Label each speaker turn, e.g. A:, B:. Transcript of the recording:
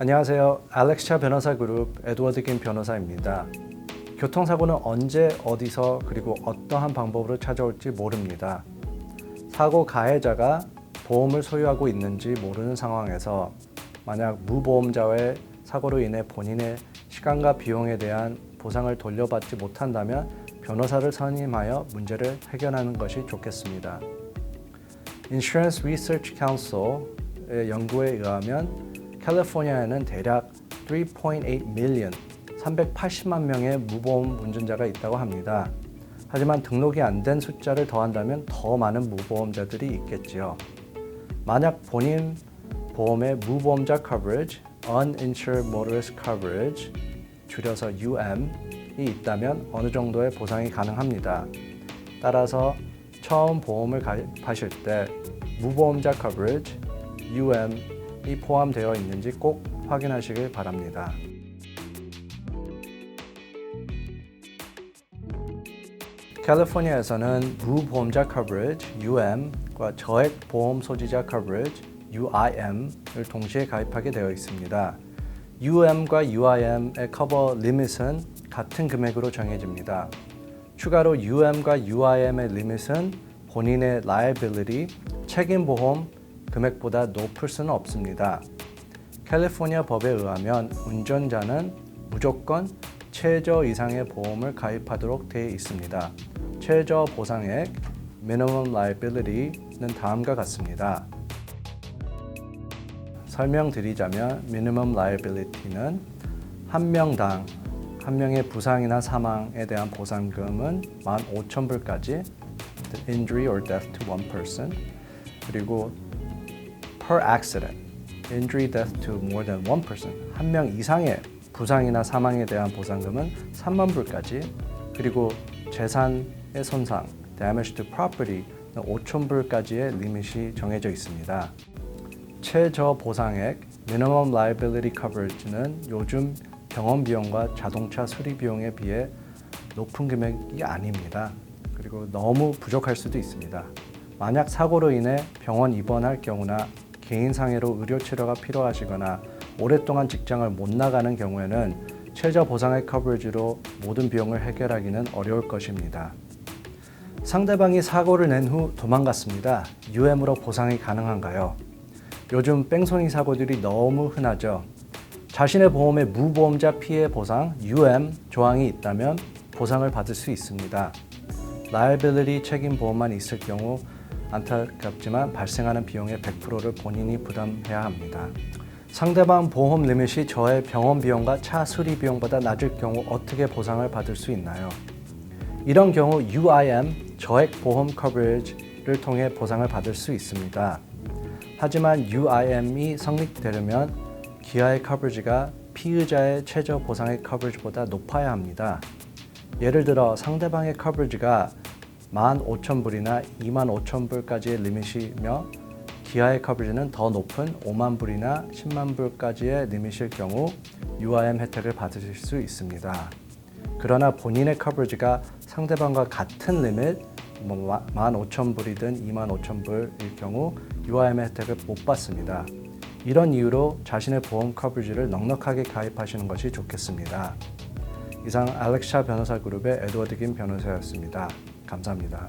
A: 안녕하세요. 알렉스차 변호사 그룹 에드워드 김 변호사입니다. 교통사고는 언제, 어디서, 그리고 어떠한 방법으로 찾아올지 모릅니다. 사고 가해자가 보험을 소유하고 있는지 모르는 상황에서 만약 무보험자의 사고로 인해 본인의 시간과 비용에 대한 보상을 돌려받지 못한다면 변호사를 선임하여 문제를 해결하는 것이 좋겠습니다. Insurance Research Council의 연구에 의하면 캘리포니아에는 대략 3.8 million, 380만 명의 무보험 운전자가 있다고 합니다. 하지만 등록이 안 된 숫자를 더한다면 더 많은 무보험자들이 있겠지요. 만약 본인 보험의 무보험자 coverage, uninsured motorist coverage, 줄여서 UM이 있다면 어느 정도의 보상이 가능합니다. 따라서 처음 보험을 가입하실 때 무보험자 coverage, UM이 포함되어 있는지 꼭 확인하시길 바랍니다. 캘리포니아에서는 무보험자 coverage, UM과 저액 보험 소지자 coverage, UIM을 동시에 가입하게 되어 있습니다. UM과 UIM의 커버 리밋은 같은 금액으로 정해집니다. 추가로 UM과 UIM의 리밋은 본인의 liability, 책임보험 금액보다 높을 수는 없습니다. 캘리포니아 법에 의하면 운전자는 무조건 최저 이상의 보험을 가입하도록 되어 있습니다. 최저 보상액 minimum liability는 다음과 같습니다. 설명드리자면 minimum liability는 한 명당 한 명의 부상이나 사망에 대한 보상금은 15,000불까지 injury or death to one person, 그리고 per accident, injury death to more than one person, 한 명 이상의 부상이나 사망에 대한 보상금은 3만 불까지, 그리고 재산의 손상, damage to property는 5,000불까지의 리밋이 정해져 있습니다. 최저 보상액, minimum liability coverage는 요즘 병원 비용과 자동차 수리 비용에 비해 높은 금액이 아닙니다. 그리고 너무 부족할 수도 있습니다. 만약 사고로 인해 병원 입원할 경우나 개인상해로 의료 치료가 필요하시거나 오랫동안 직장을 못 나가는 경우에는 최저 보상액 커버리지로 모든 비용을 해결하기는 어려울 것입니다. 상대방이 사고를 낸 후 도망갔습니다. UM으로 보상이 가능한가요? 요즘 뺑소니 사고들이 너무 흔하죠. 자신의 보험에 무보험자 피해 보상 UM 조항이 있다면 보상을 받을 수 있습니다. 라이빌리티 책임 보험만 있을 경우 안타깝지만 발생하는 비용의 100%를 본인이 부담해야 합니다. 상대방 보험 리밋이 저의 병원 비용과 차 수리 비용보다 낮을 경우 어떻게 보상을 받을 수 있나요? 이런 경우 UIM, 저액 보험 커버리지를 통해 보상을 받을 수 있습니다. 하지만 UIM이 성립되려면 기아의 커버리지가 피의자의 최저 보상의 커버리지보다 높아야 합니다. 예를 들어 상대방의 커버리지가 15,000불이나 25,000불까지의 리밋이며 기아의 커버리지는 더 높은 5만 불이나 10만 불까지의 리밋일 경우 UIM 혜택을 받으실 수 있습니다. 그러나 본인의 커버리지가 상대방과 같은 리밋, 15,000불이든 25,000불일 경우 UIM 혜택을 못 받습니다. 이런 이유로 자신의 보험 커버리지를 넉넉하게 가입하시는 것이 좋겠습니다. 이상 알렉스차 변호사 그룹의 에드워드 김 변호사였습니다. 감사합니다.